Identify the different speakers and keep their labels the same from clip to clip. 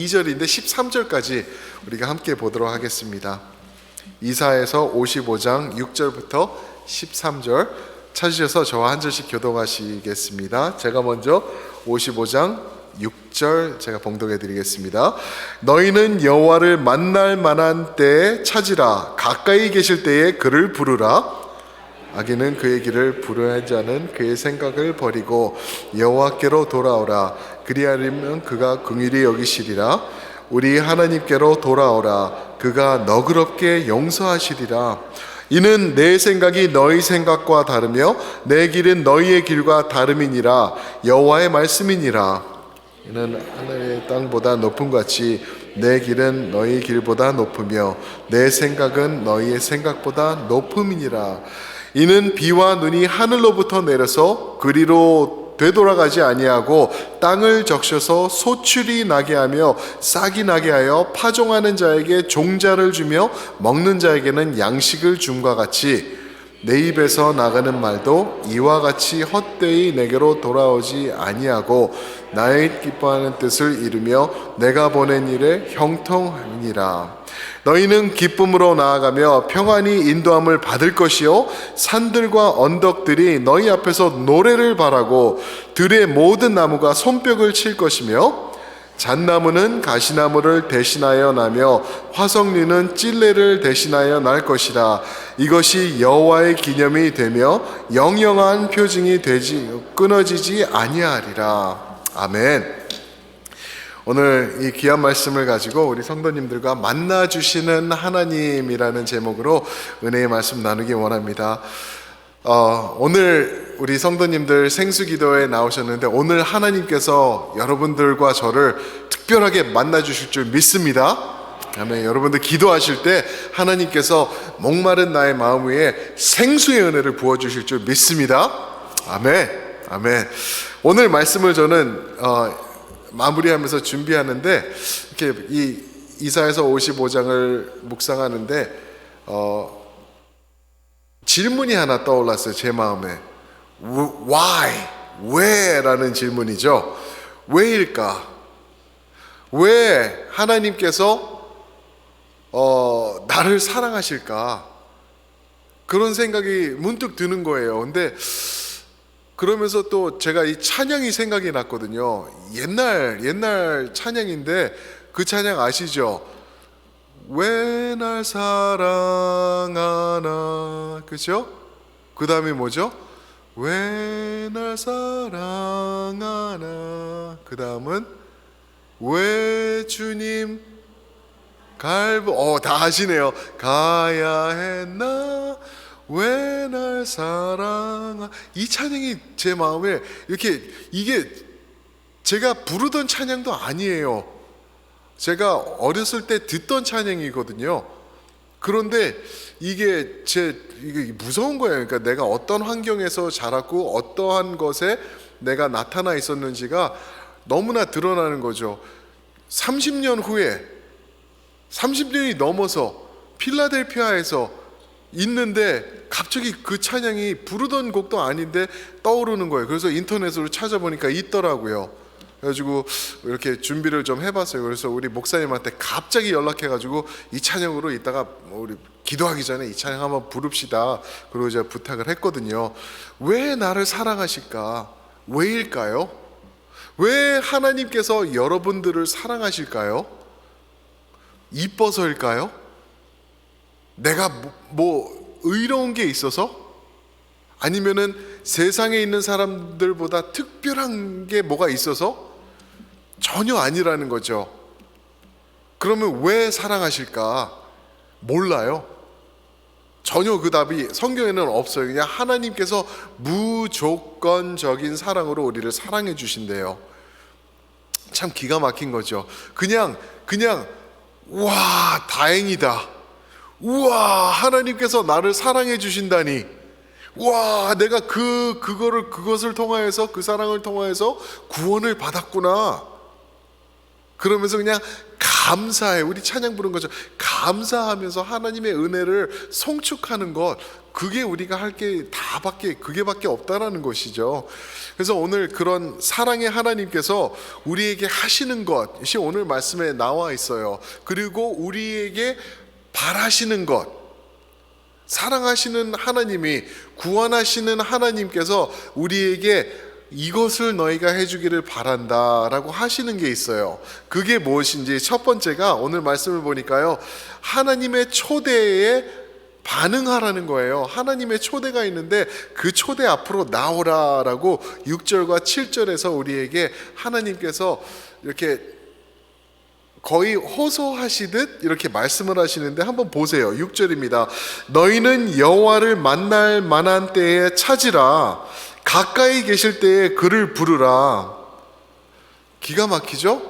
Speaker 1: 2절인데 13절까지 우리가 함께 보도록 하겠습니다. 이사야서 55장 6절부터 13절 찾으셔서 저와 한 절씩 교독하시겠습니다. 제가 먼저 55장 6절 제가 봉독해 드리겠습니다. 너희는 여호와를 만날 만한 때에 찾으라. 가까이 계실 때에 그를 부르라. 악인은 그의 길을 불허하지 않은 그의 생각을 버리고 여호와께로 돌아오라. 그리하려면 그가 긍휼히 여기시리라. 우리 하나님께로 돌아오라. 그가 너그럽게 용서하시리라. 이는 내 생각이 너희 생각과 다르며 내 길은 너희의 길과 다름이니라. 여호와의 말씀이니라. 이는 하늘의 땅보다 높음 같이 내 길은 너희 길보다 높으며 내 생각은 너희의 생각보다 높음이니라. 이는 비와 눈이 하늘로부터 내려서 그리로 되돌아가지 아니하고 땅을 적셔서 소출이 나게 하며 싹이 나게 하여 파종하는 자에게 종자를 주며 먹는 자에게는 양식을 줌과 같이 내 입에서 나가는 말도 이와 같이 헛되이 내게로 돌아오지 아니하고 나의 기뻐하는 뜻을 이루며 내가 보낸 일에 형통하니라. 너희는 기쁨으로 나아가며 평안히 인도함을 받을 것이요 산들과 언덕들이 너희 앞에서 노래를 바라고 들의 모든 나무가 손뼉을 칠 것이며 잣나무는 가시나무를 대신하여 나며 화석류는 찔레를 대신하여 날 것이라. 이것이 여호와의 기념이 되며 영영한 표징이 되지 끊어지지 아니하리라. 아멘. 오늘 이 귀한 말씀을 가지고 우리 성도님들과 만나주시는 하나님이라는 제목으로 은혜의 말씀 나누기 원합니다. 오늘 우리 성도님들 생수기도에 나오셨는데 오늘 하나님께서 여러분들과 저를 특별하게 만나주실 줄 믿습니다. 아멘. 여러분들 기도하실 때 하나님께서 목마른 나의 마음 위에 생수의 은혜를 부어주실 줄 믿습니다. 아멘. 아멘. 오늘 말씀을 저는 마무리하면서 준비하는데 이렇게 이 이사야서 55장을 묵상하는데 질문이 하나 떠올랐어요. 제 마음에. Why? 왜? 라는 질문이죠. 왜일까? 왜 하나님께서 나를 사랑하실까? 그런 생각이 문득 드는 거예요. 근데 그러면서 또 제가 이 찬양이 생각이 났거든요. 옛날 찬양인데 그 찬양 아시죠? 왜 날 사랑하나, 그죠? 그 다음에 뭐죠? 왜 날 사랑하나. 그 다음은 왜 주님 다 아시네요. 가야 했나. 왜 날 사랑하. 이 찬양이 제 마음에 이렇게, 이게 제가 부르던 찬양도 아니에요. 제가 어렸을 때 듣던 찬양이거든요. 그런데 이게 이게 무서운 거예요. 그러니까 내가 어떤 환경에서 자랐고 어떠한 것에 내가 나타나 있었는지가 너무나 드러나는 거죠. 30년 후에 30년이 넘어서 필라델피아에서 있는데 갑자기 그 찬양이 부르던 곡도 아닌데 떠오르는 거예요. 그래서 인터넷으로 찾아보니까 있더라고요. 그래가지고 이렇게 준비를 좀 해봤어요. 그래서 우리 목사님한테 갑자기 연락해가지고 이 찬양으로 이따가 우리 기도하기 전에 이 찬양 한번 부릅시다. 그리고 제가 부탁을 했거든요. 왜 나를 사랑하실까? 왜일까요? 왜 하나님께서 여러분들을 사랑하실까요? 이뻐서일까요? 내가 뭐 의로운 게 있어서? 아니면은 세상에 있는 사람들보다 특별한 게 뭐가 있어서? 전혀 아니라는 거죠. 그러면 왜 사랑하실까? 몰라요. 전혀 그 답이 성경에는 없어요. 그냥 하나님께서 무조건적인 사랑으로 우리를 사랑해 주신대요. 참 기가 막힌 거죠. 그냥 와, 다행이다. 우와, 하나님께서 나를 사랑해 주신다니. 와, 내가 그것을 통하여서, 그 사랑을 통하여서 구원을 받았구나. 그러면서 그냥 감사해. 우리 찬양 부른 거죠. 감사하면서 하나님의 은혜를 송축하는 것, 그게 우리가 할 게 그게밖에 없다라는 것이죠. 그래서 오늘 그런 사랑의 하나님께서 우리에게 하시는 것이 오늘 말씀에 나와 있어요. 그리고 우리에게 바라시는 것, 사랑하시는 하나님이, 구원하시는 하나님께서 우리에게 이것을 너희가 해주기를 바란다라고 하시는 게 있어요. 그게 무엇인지 첫 번째가 오늘 말씀을 보니까요, 하나님의 초대에 반응하라는 거예요. 하나님의 초대가 있는데 그 초대 앞으로 나오라라고 6절과 7절에서 우리에게 하나님께서 이렇게 거의 호소하시듯 이렇게 말씀을 하시는데 한번 보세요. 6절입니다. 너희는 여호와를 만날 만한 때에 찾으라. 가까이 계실 때에 그를 부르라. 기가 막히죠?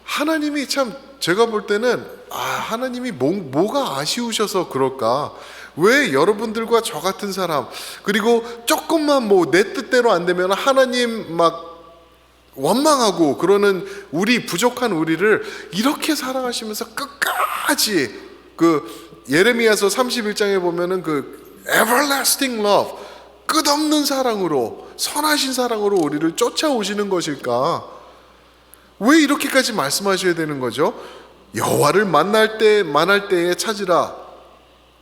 Speaker 1: 하나님이 참, 제가 볼 때는 하나님이 뭐가 아쉬우셔서 그럴까? 왜 여러분들과 저 같은 사람, 그리고 조금만 내 뜻대로 안 되면 하나님 막 원망하고 그러는 우리, 부족한 우리를 이렇게 사랑하시면서 끝까지, 그 예레미야서 31장에 보면은 그 everlasting love, 끝없는 사랑으로, 선하신 사랑으로 우리를 쫓아오시는 것일까? 왜 이렇게까지 말씀하셔야 되는 거죠? 여호와를 만날 때에 찾으라.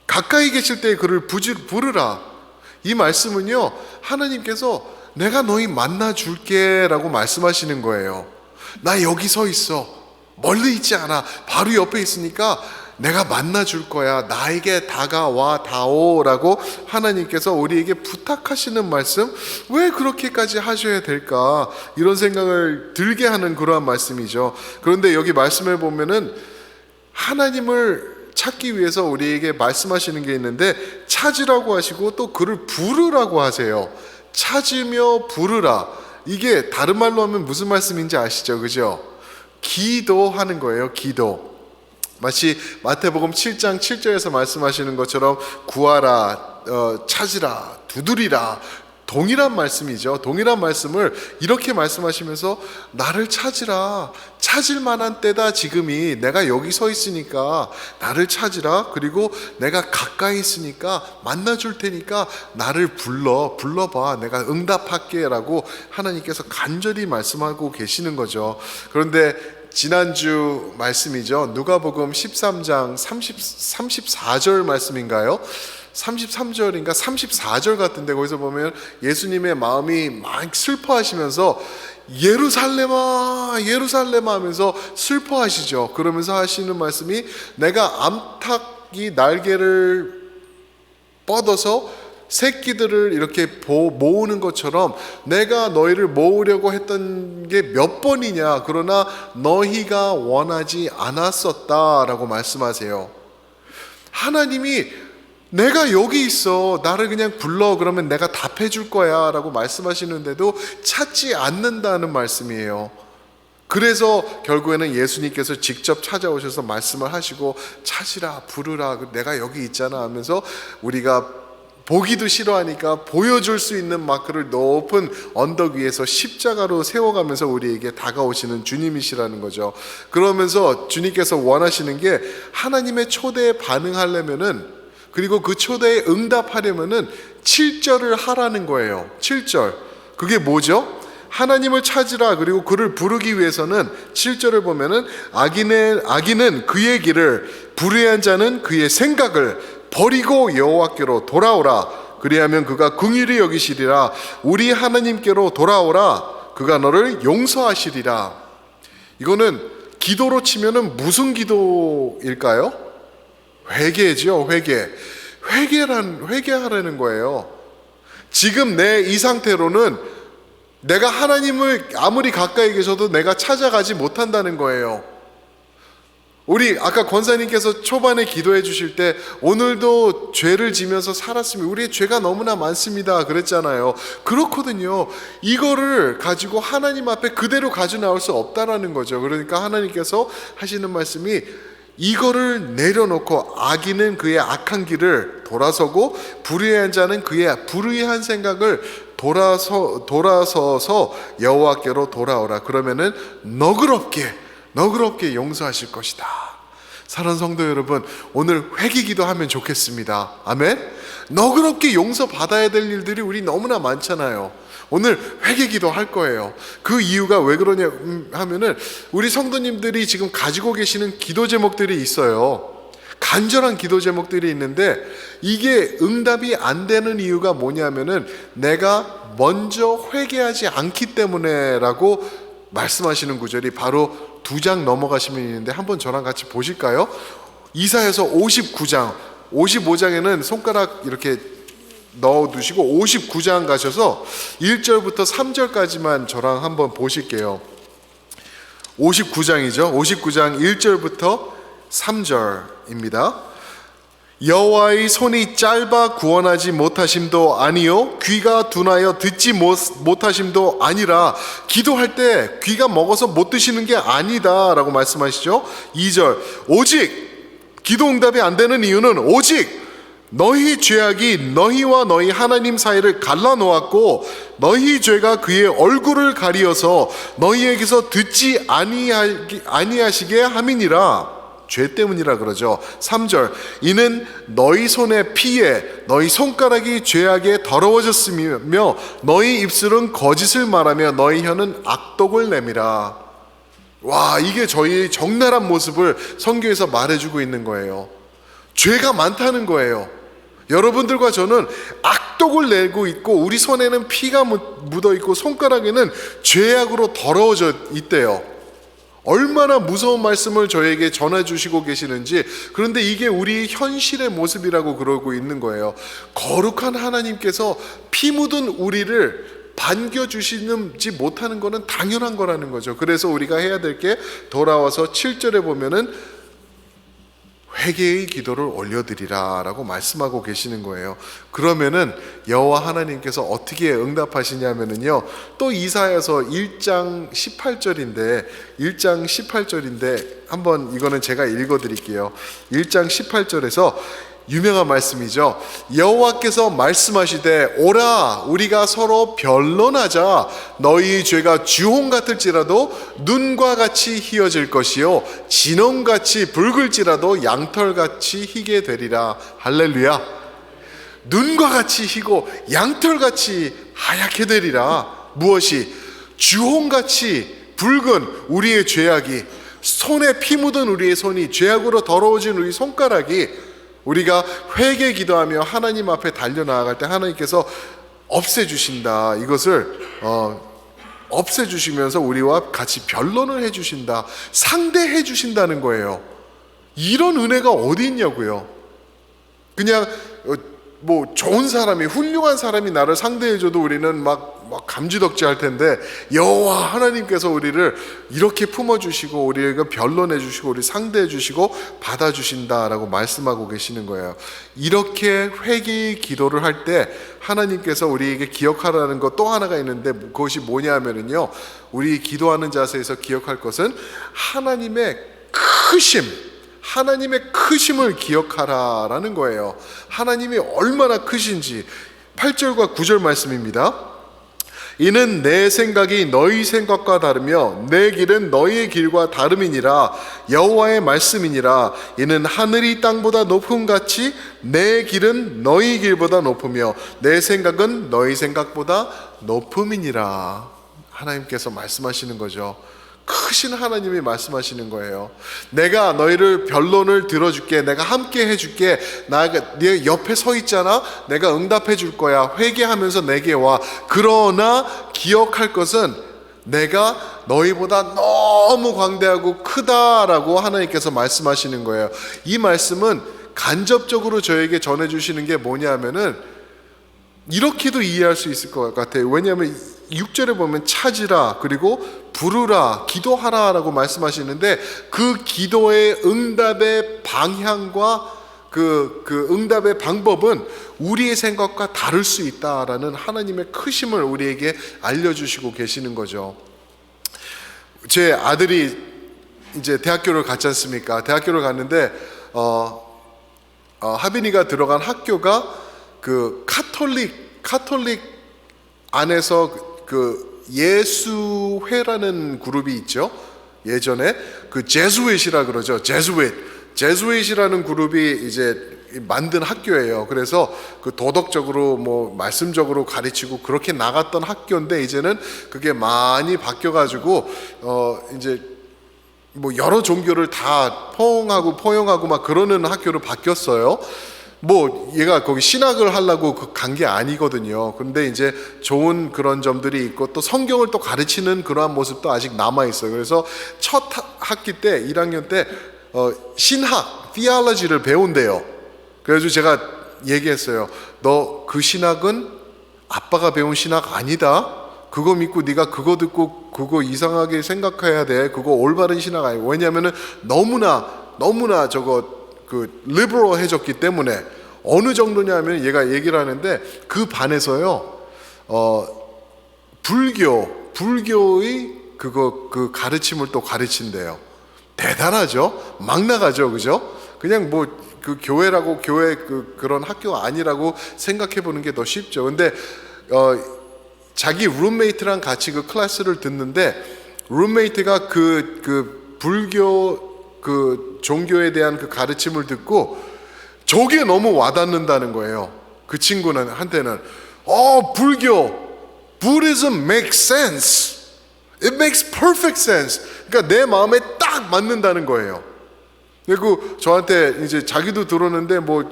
Speaker 1: 가까이 계실 때에 그를 부르라. 이 말씀은요, 하나님께서 내가 너희 만나 줄게 라고 말씀하시는 거예요. 나 여기 서 있어. 멀리 있지 않아. 바로 옆에 있으니까 내가 만나 줄 거야. 나에게 다가와 다오라고 하나님께서 우리에게 부탁하시는 말씀, 왜 그렇게까지 하셔야 될까? 이런 생각을 들게 하는 그러한 말씀이죠. 그런데 여기 말씀을 보면은 하나님을 찾기 위해서 우리에게 말씀하시는 게 있는데, 찾으라고 하시고 또 그를 부르라고 하세요. 찾으며 부르라. 이게 다른 말로 하면 무슨 말씀인지 아시죠? 그죠? 기도하는 거예요. 기도. 마치 마태복음 7장 7절에서 말씀하시는 것처럼 구하라, 찾으라, 두드리라, 동일한 말씀이죠. 동일한 말씀을 이렇게 말씀하시면서 나를 찾으라. 찾을 만한 때다 지금이. 내가 여기 서 있으니까 나를 찾으라. 그리고 내가 가까이 있으니까 만나줄 테니까 나를 불러봐. 내가 응답할게 라고 하나님께서 간절히 말씀하고 계시는 거죠. 그런데 지난주 말씀이죠. 누가복음 13장 34절 말씀인가요? 33절인가 34절 같은데, 거기서 보면 예수님의 마음이 막 슬퍼하시면서 예루살렘아 예루살렘아 하면서 슬퍼하시죠. 그러면서 하시는 말씀이, 내가 암탉이 날개를 뻗어서 새끼들을 이렇게 모으는 것처럼 내가 너희를 모으려고 했던 게 몇 번이냐, 그러나 너희가 원하지 않았었다라고 말씀하세요. 하나님이 내가 여기 있어, 나를 그냥 불러, 그러면 내가 답해 줄 거야 라고 말씀하시는데도 찾지 않는다는 말씀이에요. 그래서 결국에는 예수님께서 직접 찾아오셔서 말씀을 하시고, 찾으라, 부르라, 내가 여기 있잖아 하면서, 우리가 보기도 싫어하니까 보여줄 수 있는 마크를 높은 언덕 위에서 십자가로 세워가면서 우리에게 다가오시는 주님이시라는 거죠. 그러면서 주님께서 원하시는 게, 하나님의 초대에 반응하려면은, 그리고 그 초대에 응답하려면은 7절을 하라는 거예요. 7절. 그게 뭐죠? 하나님을 찾으라, 그리고 그를 부르기 위해서는 7절을 보면은 악인은 그의 길을, 불의한 자는 그의 생각을 버리고 여호와께로 돌아오라. 그리하면 그가 긍휼히 여기시리라. 우리 하나님께로 돌아오라. 그가 너를 용서하시리라. 이거는 기도로 치면은 무슨 기도일까요? 회개죠. 회개하라는 거예요. 지금 내 이 상태로는 내가 하나님을 아무리 가까이 계셔도 내가 찾아가지 못한다는 거예요. 우리 아까 권사님께서 초반에 기도해 주실 때, 오늘도 죄를 지면서 살았으면 우리의 죄가 너무나 많습니다 그랬잖아요. 그렇거든요. 이거를 가지고 하나님 앞에 그대로 가져 나올 수 없다라는 거죠. 그러니까 하나님께서 하시는 말씀이, 이거를 내려놓고 악인은 그의 악한 길을 돌아서고 불의한 자는 그의 불의한 생각을 돌아서서 여호와께로 돌아오라. 그러면은 너그럽게 용서하실 것이다. 사랑하는 성도 여러분, 오늘 회개기도 하면 좋겠습니다. 아멘. 너그럽게 용서받아야 될 일들이 우리 너무나 많잖아요. 오늘 회개기도 할 거예요. 그 이유가 왜 그러냐 하면은 우리 성도님들이 지금 가지고 계시는 기도 제목들이 있어요. 간절한 기도 제목들이 있는데 이게 응답이 안 되는 이유가 뭐냐면은 내가 먼저 회개하지 않기 때문에라고 말씀하시는 구절이 바로 2장 넘어가시면 있는데 한번 저랑 같이 보실까요? 이사야서 59장, 55장에는 손가락 이렇게 넣어두시고 59장 가셔서 1절부터 3절까지만 저랑 한번 보실게요. 59장이죠. 59장 1절부터 3절입니다. 여호와의 손이 짧아 구원하지 못하심도 아니요 귀가 둔하여 듣지 못하심도 아니라 기도할 때 귀가 먹어서 못 드시는 게 아니다 라고 말씀하시죠. 2절 오직 기도 응답이 안 되는 이유는 오직 너희 죄악이 너희와 너희 하나님 사이를 갈라놓았고 너희 죄가 그의 얼굴을 가리어서 너희에게서 듣지 아니하시게 함이니라. 죄 때문이라 그러죠. 3절 이는 너희 손의 피에 너희 손가락이 죄악에 더러워졌으며 너희 입술은 거짓을 말하며 너희 혀는 악독을 내밀어. 와, 이게 저희의 적나라한 모습을 성경에서 말해주고 있는 거예요. 죄가 많다는 거예요. 여러분들과 저는 악독을 내고 있고 우리 손에는 피가 묻어 있고 손가락에는 죄악으로 더러워져 있대요. 얼마나 무서운 말씀을 저에게 전해주시고 계시는지. 그런데 이게 우리 현실의 모습이라고 그러고 있는 거예요. 거룩한 하나님께서 피 묻은 우리를 반겨주시지 못하는 것은 당연한 거라는 거죠. 그래서 우리가 해야 될 게 돌아와서 7절에 보면은 회개의 기도를 올려드리라 라고 말씀하고 계시는 거예요. 그러면은 여호와 하나님께서 어떻게 응답하시냐면은요, 또 이사야서 1장 18절인데 한번 이거는 제가 읽어드릴게요. 1장 18절에서 유명한 말씀이죠. 여호와께서 말씀하시되 오라 우리가 서로 변론하자. 너희 죄가 주홍 같을지라도 눈과 같이 희어질 것이요 진홍같이 붉을지라도 양털같이 희게 되리라. 할렐루야. 눈과 같이 희고 양털같이 하얗게 되리라. 무엇이? 주홍같이 붉은 우리의 죄악이, 손에 피 묻은 우리의 손이, 죄악으로 더러워진 우리 손가락이 우리가 회개 기도하며 하나님 앞에 달려나아갈 때 하나님께서 없애주신다. 이것을 없애주시면서 우리와 같이 변론을 해주신다. 상대해 주신다는 거예요. 이런 은혜가 어디 있냐고요. 그냥 뭐 좋은 사람이, 훌륭한 사람이 나를 상대해줘도 우리는 막 감지덕지 할 텐데 여호와 하나님께서 우리를 이렇게 품어주시고 우리에게 변론해 주시고 우리 상대해 주시고 받아주신다라고 말씀하고 계시는 거예요. 이렇게 회개의 기도를 할 때 하나님께서 우리에게 기억하라는 것 또 하나가 있는데 그것이 뭐냐면요, 우리 기도하는 자세에서 기억할 것은 하나님의 크심을 기억하라라는 거예요. 하나님이 얼마나 크신지. 8절과 9절 말씀입니다. 이는 내 생각이 너희 생각과 다르며 내 길은 너희의 길과 다름이니라. 여호와의 말씀이니라. 이는 하늘이 땅보다 높음 같이 내 길은 너희 길보다 높으며 내 생각은 너희 생각보다 높음이니라. 하나님께서 말씀하시는 거죠. 크신 하나님이 말씀하시는 거예요. 내가 너희를 변론을 들어줄게. 내가 함께 해줄게. 네 옆에 서 있잖아. 내가 응답해 줄 거야. 회개하면서 내게 와. 그러나 기억할 것은 내가 너희보다 너무 광대하고 크다라고 하나님께서 말씀하시는 거예요. 이 말씀은 간접적으로 저에게 전해주시는 게 뭐냐면은 이렇게도 이해할 수 있을 것 같아요. 왜냐하면 6절에 보면 찾으라, 그리고 부르라, 기도하라 라고 말씀하시는데 그 기도의 응답의 방향과 그 응답의 방법은 우리의 생각과 다를 수 있다라는 하나님의 크심을 우리에게 알려주시고 계시는 거죠. 제 아들이 이제 대학교를 갔지 않습니까? 대학교를 갔는데 하빈이가 들어간 학교가 그 카톨릭 안에서 그 예수회라는 그룹이 있죠. 예전에 그 제수잇이라 그러죠. 제수잇이라는 그룹이 이제 만든 학교예요. 그래서 그 도덕적으로 뭐 말씀적으로 가르치고 그렇게 나갔던 학교인데 이제는 그게 많이 바뀌어가지고 이제 뭐 여러 종교를 다 포용하고 막 그러는 학교로 바뀌었어요. 뭐 얘가 거기 신학을 하려고 간 게 아니거든요. 근데 이제 좋은 그런 점들이 있고 또 성경을 또 가르치는 그러한 모습도 아직 남아 있어요. 그래서 첫 학기 때 1학년 때 신학, theology를 배운대요. 그래서 제가 얘기했어요. 너 그 신학은 아빠가 배운 신학 아니다. 그거 믿고 네가 그거 듣고 그거 이상하게 생각해야 돼. 그거 올바른 신학 아니고. 왜냐하면은 너무나 저거 그 리버럴해졌기 때문에 어느 정도냐면 얘가 얘기를 하는데 그 반에서요 불교의 그 가르침을 또 가르친대요. 대단하죠. 막 나가죠, 그죠? 그냥 뭐 그 교회라고 교회 그런 학교가 아니라고 생각해 보는 게 더 쉽죠. 근데 자기 룸메이트랑 같이 그 클래스를 듣는데 룸메이트가 그 불교 그 종교에 대한 그 가르침을 듣고 저게 너무 와닿는다는 거예요. 그 친구는 한테는 Buddhism makes sense. It makes perfect sense. 그러니까 내 마음에 딱 맞는다는 거예요. 그리고 저한테 이제 자기도 들었는데 뭐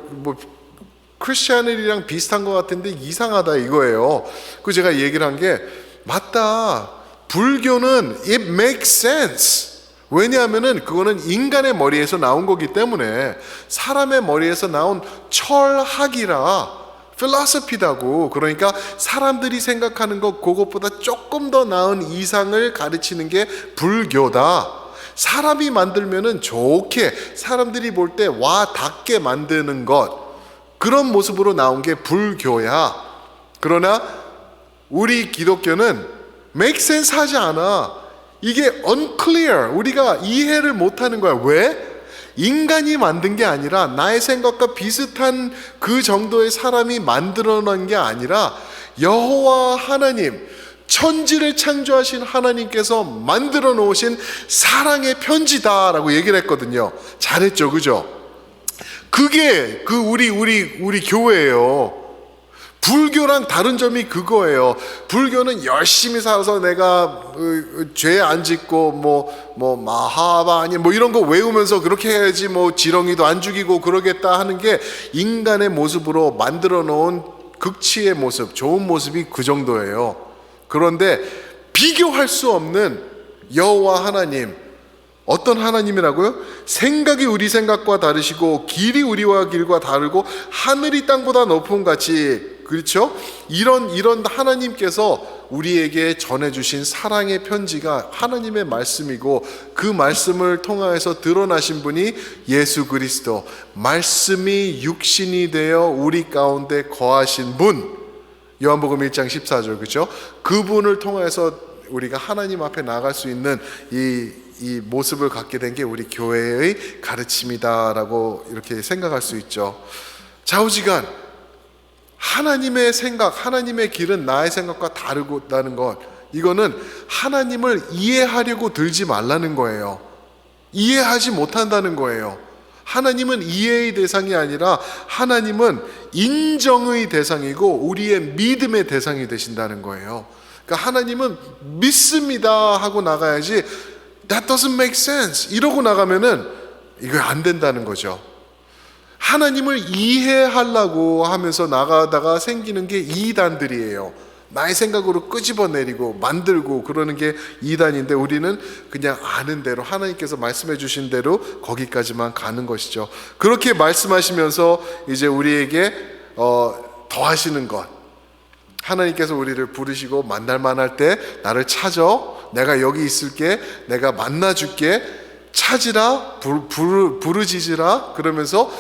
Speaker 1: 크리스천이랑 비슷한 것 같은데 이상하다 이거예요. 그 제가 얘기를 한 게 맞다. 불교는 it makes sense. 왜냐하면은 그거는 인간의 머리에서 나온 거기 때문에 사람의 머리에서 나온 철학이라 필로소피다고. 그러니까 사람들이 생각하는 것 그것보다 조금 더 나은 이상을 가르치는 게 불교다. 사람이 만들면은 좋게 사람들이 볼 때 와 닿게 만드는 것 그런 모습으로 나온 게 불교야. 그러나 우리 기독교는 make sense 하지 않아. 이게 unclear. 우리가 이해를 못하는 거야. 왜? 인간이 만든 게 아니라 나의 생각과 비슷한 그 정도의 사람이 만들어낸 게 아니라 여호와 하나님 천지를 창조하신 하나님께서 만들어 놓으신 사랑의 편지다라고 얘기를 했거든요. 잘했죠, 그죠? 그게 그 우리 교회예요. 불교랑 다른 점이 그거예요. 불교는 열심히 살아서 내가 죄 안 짓고 뭐 마하바니 뭐 이런 거 외우면서 그렇게 해야지 뭐 지렁이도 안 죽이고 그러겠다 하는 게 인간의 모습으로 만들어 놓은 극치의 모습, 좋은 모습이 그 정도예요. 그런데 비교할 수 없는 여호와 하나님, 어떤 하나님이라고요? 생각이 우리 생각과 다르시고 길이 우리와 길과 다르고 하늘이 땅보다 높은 같이, 그렇죠? 이런 하나님께서 우리에게 전해주신 사랑의 편지가 하나님의 말씀이고 그 말씀을 통하여서 드러나신 분이 예수 그리스도, 말씀이 육신이 되어 우리 가운데 거하신 분, 요한복음 1장 14절, 그렇죠? 그분을 통해서 우리가 하나님 앞에 나갈 수 있는 이 모습을 갖게 된 게 우리 교회의 가르침이다라고 이렇게 생각할 수 있죠. 좌우지간 하나님의 생각, 하나님의 길은 나의 생각과 다르다는 것, 이거는 하나님을 이해하려고 들지 말라는 거예요. 이해하지 못한다는 거예요. 하나님은 이해의 대상이 아니라 하나님은 인정의 대상이고 우리의 믿음의 대상이 되신다는 거예요. 그러니까 하나님은 믿습니다 하고 나가야지 That doesn't make sense 이러고 나가면은 이거 안 된다는 거죠. 하나님을 이해하려고 하면서 나가다가 생기는 게 이단들이에요. 나의 생각으로 끄집어내리고 만들고 그러는 게 이단인데 우리는 그냥 아는 대로 하나님께서 말씀해 주신 대로 거기까지만 가는 것이죠. 그렇게 말씀하시면서 이제 우리에게 더 하시는 것, 하나님께서 우리를 부르시고 만날 만할 때 나를 찾아, 내가 여기 있을게, 내가 만나줄게, 찾으라, 부르짖으라. 그러면서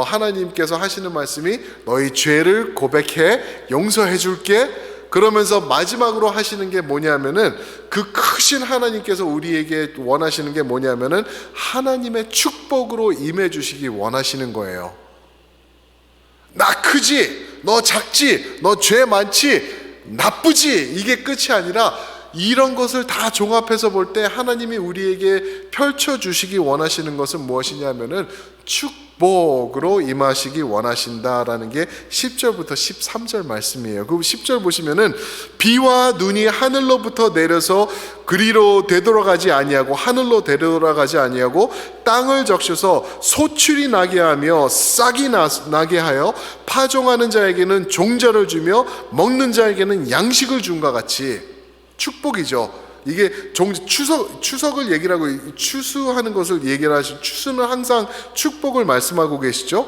Speaker 1: 하나님께서 하시는 말씀이 너희 죄를 고백해 용서해 줄게. 그러면서 마지막으로 하시는 게 뭐냐면은 그 크신 하나님께서 우리에게 원하시는 게 뭐냐면은 하나님의 축복으로 임해 주시기 원하시는 거예요. 나 크지, 너 작지, 너 죄 많지, 나쁘지, 이게 끝이 아니라 이런 것을 다 종합해서 볼 때 하나님이 우리에게 펼쳐주시기 원하시는 것은 무엇이냐면은 축복으로 임하시기 원하신다라는 게 10절부터 13절 말씀이에요. 그 10절 보시면은 비와 눈이 하늘로부터 내려서 그리로 되돌아가지 아니하고 하늘로 되돌아가지 아니하고 땅을 적셔서 소출이 나게 하며 싹이 나게 하여 파종하는 자에게는 종자를 주며 먹는 자에게는 양식을 준과 같이 축복이죠. 이게 추석을 얘기를 하고 추수하는 것을 얘기를 하시죠. 추수는 항상 축복을 말씀하고 계시죠.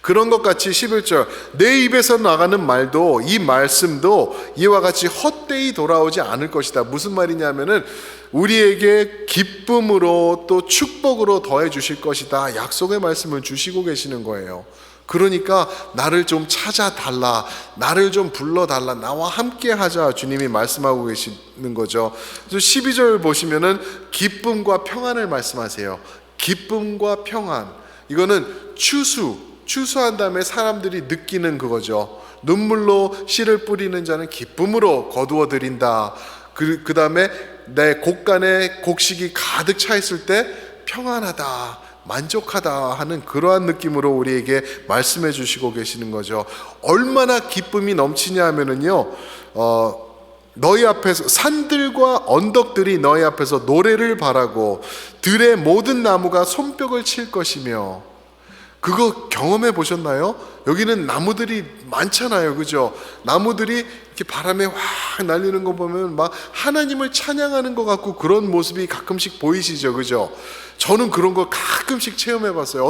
Speaker 1: 그런 것 같이 11절 내 입에서 나가는 말도 이 말씀도 이와 같이 헛되이 돌아오지 않을 것이다. 무슨 말이냐면은 우리에게 기쁨으로 또 축복으로 더해 주실 것이다. 약속의 말씀을 주시고 계시는 거예요. 그러니까 나를 좀 찾아달라, 나를 좀 불러달라, 나와 함께 하자 주님이 말씀하고 계시는 거죠. 그래서 12절 보시면은 기쁨과 평안을 말씀하세요. 기쁨과 평안, 이거는 추수한 다음에 사람들이 느끼는 그거죠. 눈물로 씨를 뿌리는 자는 기쁨으로 거두어 드린다. 그 다음에 내 곡간에 곡식이 가득 차 있을 때 평안하다, 만족하다 하는 그러한 느낌으로 우리에게 말씀해 주시고 계시는 거죠. 얼마나 기쁨이 넘치냐 하면은요, 너희 앞에서 산들과 언덕들이 너희 앞에서 노래를 바라고 들의 모든 나무가 손뼉을 칠 것이며. 그거 경험해 보셨나요? 여기는 나무들이 많잖아요, 그죠? 나무들이 이렇게 바람에 확 날리는 거 보면 막 하나님을 찬양하는 것 같고 그런 모습이 가끔씩 보이시죠, 그죠? 저는 그런 거 가끔씩 체험해 봤어요.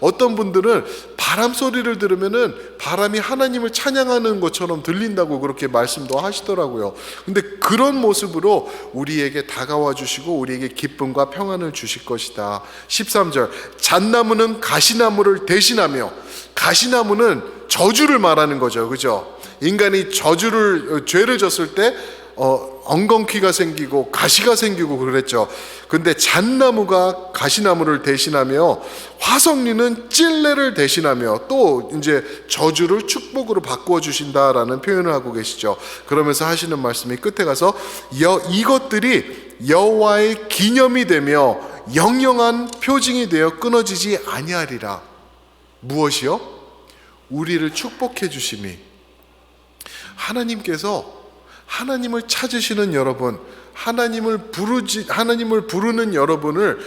Speaker 1: 어떤 분들은 바람 소리를 들으면은 바람이 하나님을 찬양하는 것처럼 들린다고 그렇게 말씀도 하시더라고요. 근데 그런 모습으로 우리에게 다가와 주시고 우리에게 기쁨과 평안을 주실 것이다. 13절 잣나무는 가시나무를 대신하며, 가시나무는 저주를 말하는 거죠, 그죠? 인간이 죄를 졌을 때 엉겅퀴가 생기고 가시가 생기고 그랬죠. 근데 잣나무가 가시나무를 대신하며 화석리는 찔레를 대신하며 또 이제 저주를 축복으로 바꾸어 주신다라는 표현을 하고 계시죠. 그러면서 하시는 말씀이 끝에 가서 이것들이 여호와의 기념이 되며 영영한 표징이 되어 끊어지지 아니하리라. 무엇이요? 우리를 축복해 주심이. 하나님께서 하나님을 찾으시는 여러분, 하나님을 부르는 여러분을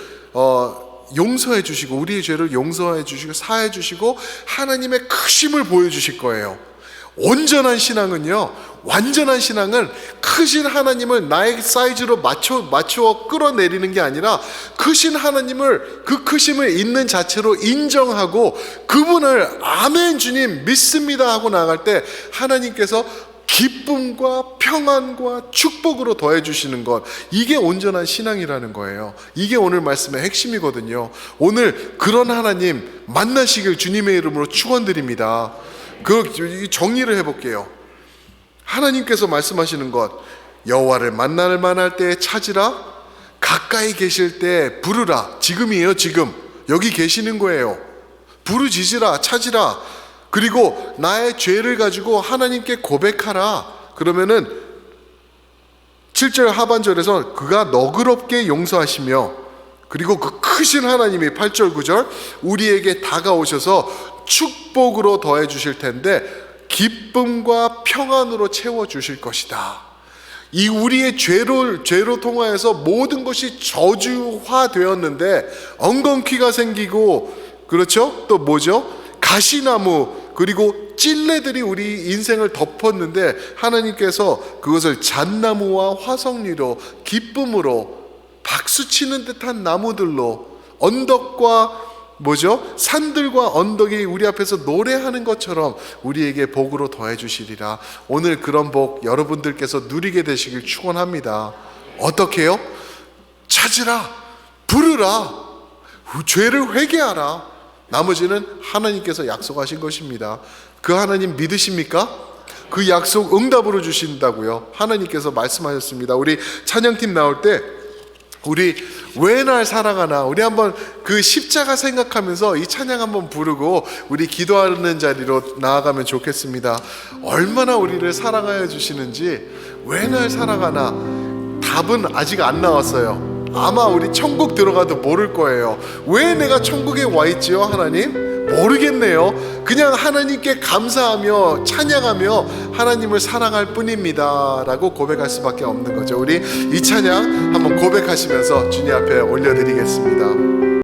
Speaker 1: 용서해 주시고 우리의 죄를 용서해 주시고 사해 주시고 하나님의 크심을 보여주실 거예요. 온전한 신앙은요, 완전한 신앙은 크신 하나님을 나의 사이즈로 맞추어 끌어내리는 게 아니라 크신 하나님을, 그 크심을 있는 자체로 인정하고 그분을 아멘 주님 믿습니다 하고 나갈 때 하나님께서 기쁨과 평안과 축복으로 더해 주시는 것, 이게 온전한 신앙이라는 거예요. 이게 오늘 말씀의 핵심이거든요. 오늘 그런 하나님 만나시길 주님의 이름으로 축원드립니다. 그 정리를 해볼게요. 하나님께서 말씀하시는 것, 여호와를 만날 만할 때 찾으라, 가까이 계실 때 부르라. 지금이에요, 지금 여기 계시는 거예요. 부르짖으라, 찾으라. 그리고 나의 죄를 가지고 하나님께 고백하라. 그러면은 7절 하반절에서 그가 너그럽게 용서하시며, 그리고 그 크신 하나님이 8절 9절 우리에게 다가오셔서 축복으로 더해 주실 텐데 기쁨과 평안으로 채워 주실 것이다. 이 우리의 죄로 통하여서 모든 것이 저주화 되었는데 엉겅퀴가 생기고, 그렇죠? 또 뭐죠? 가시나무 그리고 찔레들이 우리 인생을 덮었는데 하나님께서 그것을 잣나무와 화석리로 기쁨으로 박수치는 듯한 나무들로 언덕과 뭐죠? 산들과 언덕이 우리 앞에서 노래하는 것처럼 우리에게 복으로 더해 주시리라. 오늘 그런 복 여러분들께서 누리게 되시길 축원합니다. 어떻게 해요? 찾으라, 부르라, 죄를 회개하라. 나머지는 하나님께서 약속하신 것입니다. 그 하나님 믿으십니까? 그 약속 응답으로 주신다고요. 하나님께서 말씀하셨습니다. 우리 찬양팀 나올 때 우리 왜 날 사랑하나, 우리 한번 그 십자가 생각하면서 이 찬양 한번 부르고 우리 기도하는 자리로 나아가면 좋겠습니다. 얼마나 우리를 사랑하여 주시는지, 왜 날 사랑하나? 답은 아직 안 나왔어요. 아마 우리 천국 들어가도 모를 거예요. 왜 내가 천국에 와 있지요, 하나님? 모르겠네요. 그냥 하나님께 감사하며 찬양하며 하나님을 사랑할 뿐입니다 라고 고백할 수밖에 없는 거죠. 우리 이 찬양 한번 고백하시면서 주님 앞에 올려드리겠습니다.